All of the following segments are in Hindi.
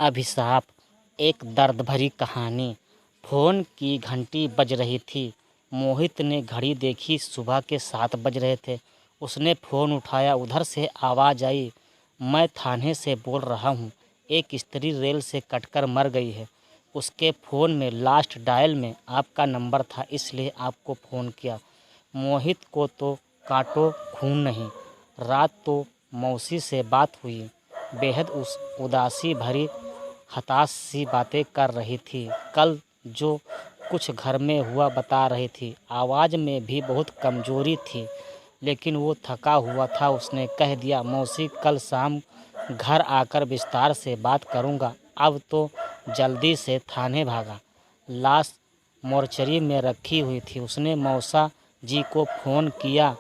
अभिशाप। एक दर्द भरी कहानी। फ़ोन की घंटी बज रही थी। मोहित ने घड़ी देखी। सुबह के 7 बज रहे थे। उसने फ़ोन उठाया। उधर से आवाज़ आई, मैं थाने से बोल रहा हूँ। एक स्त्री रेल से कटकर मर गई है। उसके फ़ोन में लास्ट डायल में आपका नंबर था, इसलिए आपको फ़ोन किया। मोहित को तो कांटो खून नहीं। रात तो मौसी से बात हुई। बेहद उदासी भरी हताश सी बातें कर रही थी। कल जो कुछ घर में हुआ बता रही थी। आवाज़ में भी बहुत कमज़ोरी थी, लेकिन वो थका हुआ था। उसने कह दिया, मौसी कल शाम घर आकर विस्तार से बात करूँगा। अब तो जल्दी से थाने भागा। लाश मोर्चरी में रखी हुई थी। उसने मौसा जी को फ़ोन किया,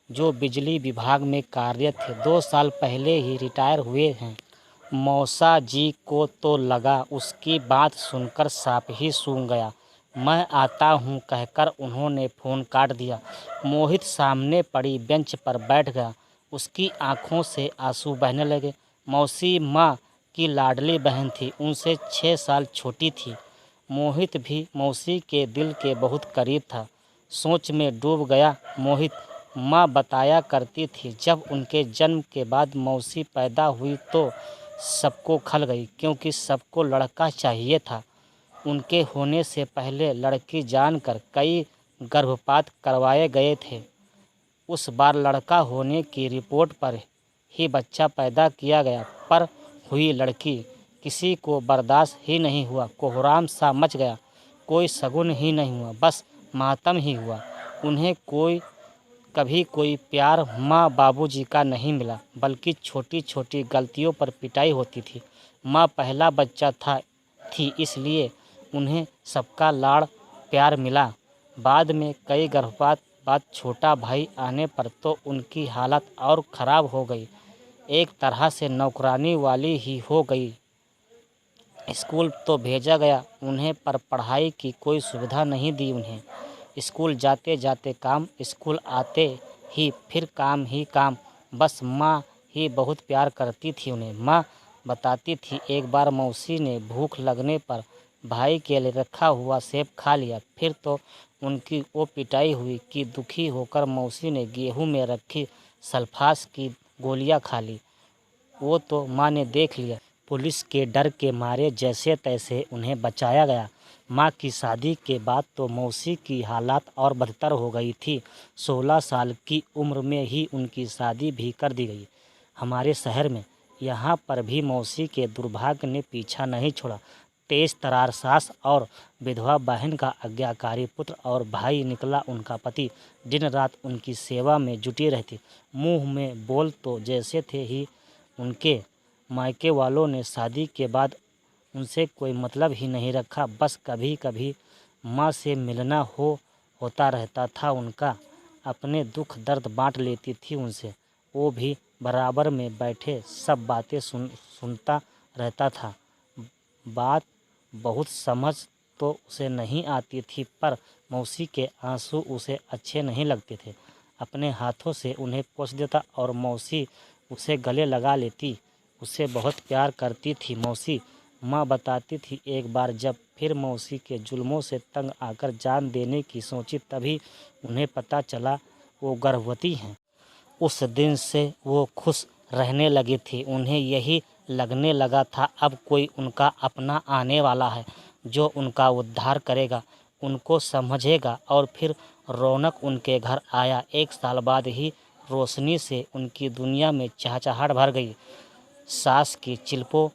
जो बिजली विभाग में कार्यरत थे। 2 साल पहले ही रिटायर हुए हैं। मौसा जी को तो लगा उसकी बात सुनकर सांप ही सूंघ गया। मैं आता हूँ कहकर उन्होंने फ़ोन काट दिया। मोहित सामने पड़ी बेंच पर बैठ गया। उसकी आंखों से आंसू बहने लगे। मौसी माँ की लाडली बहन थी, उनसे 6 साल छोटी थी। मोहित भी मौसी के दिल के बहुत करीब था। सोच में डूब गया मोहित। माँ बताया करती थी, जब उनके जन्म के बाद मौसी पैदा हुई तो सबको खल गई, क्योंकि सबको लड़का चाहिए था। उनके होने से पहले लड़की जानकर कई गर्भपात करवाए गए थे। उस बार लड़का होने की रिपोर्ट पर ही बच्चा पैदा किया गया, पर हुई लड़की। किसी को बर्दाश्त ही नहीं हुआ। कोहराम सा मच गया। कोई शगुन ही नहीं हुआ, बस मातम ही हुआ। उन्हें कभी कोई प्यार माँ बाबूजी का नहीं मिला, बल्कि छोटी छोटी गलतियों पर पिटाई होती थी। माँ पहला बच्चा थी, इसलिए उन्हें सबका लाड़ प्यार मिला। बाद में कई गर्भपात बाद छोटा भाई आने पर तो उनकी हालत और ख़राब हो गई। एक तरह से नौकरानी वाली ही हो गई। स्कूल तो भेजा गया उन्हें, पर पढ़ाई की कोई सुविधा नहीं दी उन्हें। स्कूल जाते जाते काम, स्कूल आते ही फिर काम ही काम। बस माँ ही बहुत प्यार करती थी उन्हें। माँ बताती थी, एक बार मौसी ने भूख लगने पर भाई के लिए रखा हुआ सेब खा लिया। फिर तो उनकी वो पिटाई हुई कि दुखी होकर मौसी ने गेहूं में रखी सल्फास की गोलियां खा ली। वो तो माँ ने देख लिया। पुलिस के डर के मारे जैसे तैसे उन्हें बचाया गया। माँ की शादी के बाद तो मौसी की हालत और बदतर हो गई थी। 16 साल की उम्र में ही उनकी शादी भी कर दी गई हमारे शहर में। यहाँ पर भी मौसी के दुर्भाग्य ने पीछा नहीं छोड़ा। तेज तरार सास और विधवा बहन का आज्ञाकारी पुत्र और भाई निकला उनका पति। दिन रात उनकी सेवा में जुटी रहती। मुँह में बोल तो जैसे थे ही। उनके मायके वालों ने शादी के बाद उनसे कोई मतलब ही नहीं रखा। बस कभी कभी माँ से मिलना होता रहता था उनका। अपने दुख दर्द बांट लेती थी उनसे। वो भी बराबर में बैठे सब बातें सुनता रहता था। बात बहुत समझ तो उसे नहीं आती थी, पर मौसी के आंसू उसे अच्छे नहीं लगते थे। अपने हाथों से उन्हें पोंछ देता और मौसी उसे गले लगा लेती। उसे बहुत प्यार करती थी मौसी। माँ बताती थी, एक बार जब फिर मौसी के जुल्मों से तंग आकर जान देने की सोची, तभी उन्हें पता चला वो गर्भवती हैं। उस दिन से वो खुश रहने लगी थी। उन्हें यही लगने लगा था, अब कोई उनका अपना आने वाला है, जो उनका उद्धार करेगा, उनको समझेगा। और फिर रौनक उनके घर आया। 1 साल बाद ही रोशनी से उनकी दुनिया में चहचहाट भर गई। सास की चिल्पो,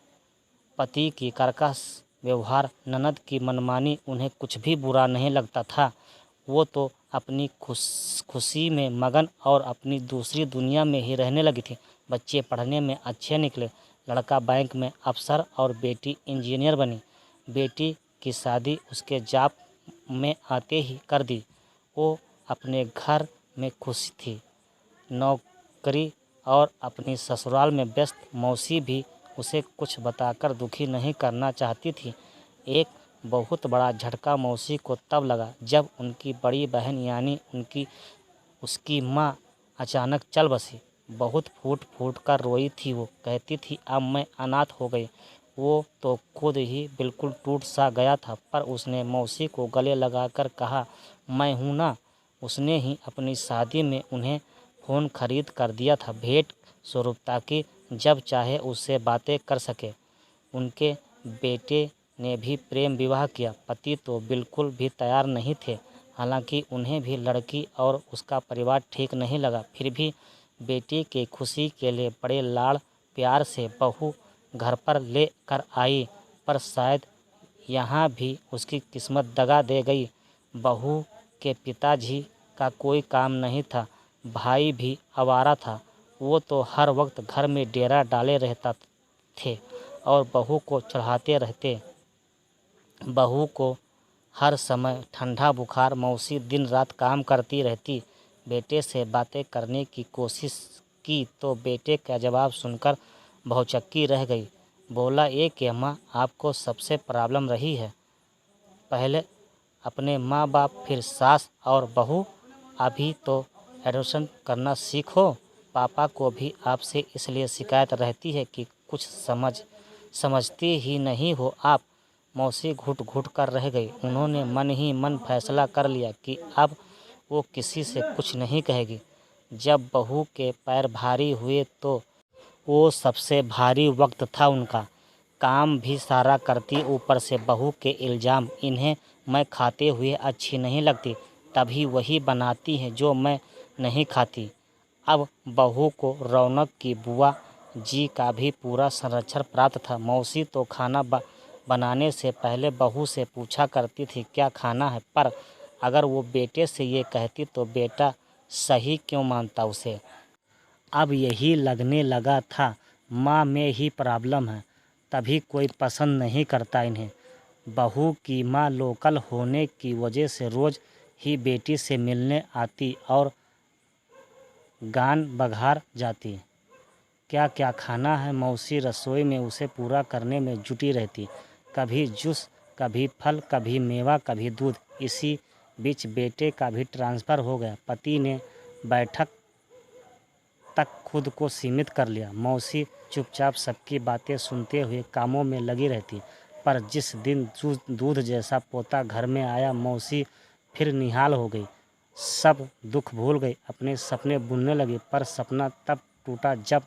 पति की कर्कश व्यवहार, ननद की मनमानी, उन्हें कुछ भी बुरा नहीं लगता था। वो तो अपनी खुशी में मगन और अपनी दूसरी दुनिया में ही रहने लगी थी। बच्चे पढ़ने में अच्छे निकले। लड़का बैंक में अफसर और बेटी इंजीनियर बनी। बेटी की शादी उसके जॉब में आते ही कर दी। वो अपने घर में खुश थी, नौकरी और अपनी ससुराल में व्यस्त। मौसी भी उसे कुछ बताकर दुखी नहीं करना चाहती थी। एक बहुत बड़ा झटका मौसी को तब लगा, जब उनकी बड़ी बहन यानी उसकी माँ अचानक चल बसी। बहुत फूट फूट कर रोई थी वो। कहती थी, अब मैं अनाथ हो गई। वो तो खुद ही बिल्कुल टूट सा गया था, पर उसने मौसी को गले लगाकर कहा, मैं हूँ ना। उसने ही अपनी शादी में उन्हें फ़ोन खरीद कर दिया था भेंट स्वरूप, ताकि जब चाहे उससे बातें कर सके। उनके बेटे ने भी प्रेम विवाह किया। पति तो बिल्कुल भी तैयार नहीं थे, हालांकि उन्हें भी लड़की और उसका परिवार ठीक नहीं लगा। फिर भी बेटी की खुशी के लिए बड़े लाड़ प्यार से बहू घर पर ले कर आई, पर शायद यहाँ भी उसकी किस्मत दगा दे गई। बहू के पिताजी का कोई काम नहीं था, भाई भी आवारा था। वो तो हर वक्त घर में डेरा डाले रहता थे और बहू को चढ़ाते रहते। बहू को हर समय ठंडा बुखार। मौसी दिन रात काम करती रहती। बेटे से बातें करने की कोशिश की तो बेटे का जवाब सुनकर भौचक्की रह गई। बोला, ये कि माँ, आपको सबसे प्रॉब्लम रही है। पहले अपने माँ बाप, फिर सास और बहू। अभी तो एडॉप्शन करना सीखो। पापा को भी आपसे इसलिए शिकायत रहती है कि कुछ समझती ही नहीं हो आप। मौसी घुट घुट कर रह गई। उन्होंने मन ही मन फैसला कर लिया कि अब वो किसी से कुछ नहीं कहेगी। जब बहू के पैर भारी हुए तो वो सबसे भारी वक्त था उनका। काम भी सारा करती, ऊपर से बहू के इल्ज़ाम। इन्हें मैं खाते हुए अच्छी नहीं लगती, तभी वही बनाती हैं जो मैं नहीं खाती। अब बहू को रौनक की बुआ जी का भी पूरा संरक्षण प्राप्त था। मौसी तो खाना बनाने से पहले बहू से पूछा करती थी क्या खाना है, पर अगर वो बेटे से ये कहती तो बेटा सही क्यों मानता उसे। अब यही लगने लगा था माँ में ही प्रॉब्लम है, तभी कोई पसंद नहीं करता इन्हें। बहू की माँ लोकल होने की वजह से रोज़ ही बेटी से मिलने आती और गान बघार जाती। क्या क्या खाना है, मौसी रसोई में उसे पूरा करने में जुटी रहती। कभी जूस, कभी फल, कभी मेवा, कभी दूध। इसी बीच बेटे का भी ट्रांसफ़र हो गया। पति ने बैठक तक खुद को सीमित कर लिया। मौसी चुपचाप सबकी बातें सुनते हुए कामों में लगी रहती। पर जिस दिन दूध जैसा पोता घर में आया, मौसी फिर निहाल हो गई। सब दुख भूल गई, अपने सपने बुनने लगी। पर सपना तब टूटा जब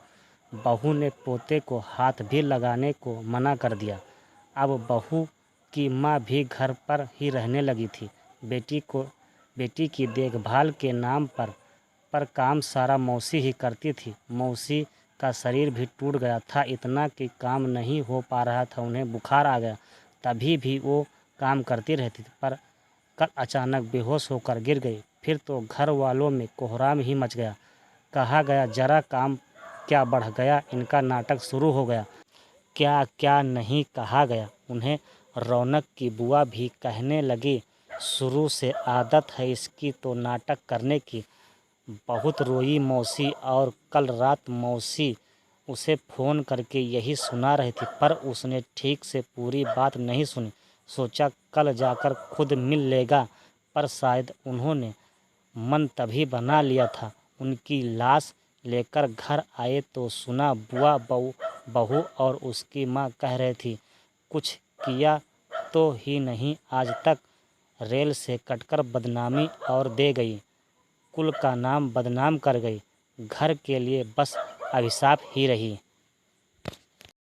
बहू ने पोते को हाथ भी लगाने को मना कर दिया। अब बहू की माँ भी घर पर ही रहने लगी थी। बेटी की देखभाल के नाम पर काम सारा मौसी ही करती थी। मौसी का शरीर भी टूट गया था, इतना कि काम नहीं हो पा रहा था। उन्हें बुखार आ गया, तभी भी वो काम करती रहती थी। पर कल अचानक बेहोश होकर गिर गई। फिर तो घर वालों में कोहराम ही मच गया। कहा गया जरा काम क्या बढ़ गया, इनका नाटक शुरू हो गया। क्या क्या नहीं कहा गया। उन्हें रौनक की बुआ भी कहने लगी, शुरू से आदत है इसकी तो नाटक करने की। बहुत रोई मौसी, और कल रात मौसी उसे फ़ोन करके यही सुना रही थी, पर उसने ठीक से पूरी बात नहीं सुनी। सोचा कल जाकर खुद मिल लेगा, पर शायद उन्होंने मन तभी बना लिया था। उनकी लाश लेकर घर आए तो सुना बुआ, बहू और उसकी माँ कह रही थी, कुछ किया तो ही नहीं, आज तक रेल से कटकर बदनामी और दे गई, कुल का नाम बदनाम कर गई, घर के लिए बस अभिशाप ही रही।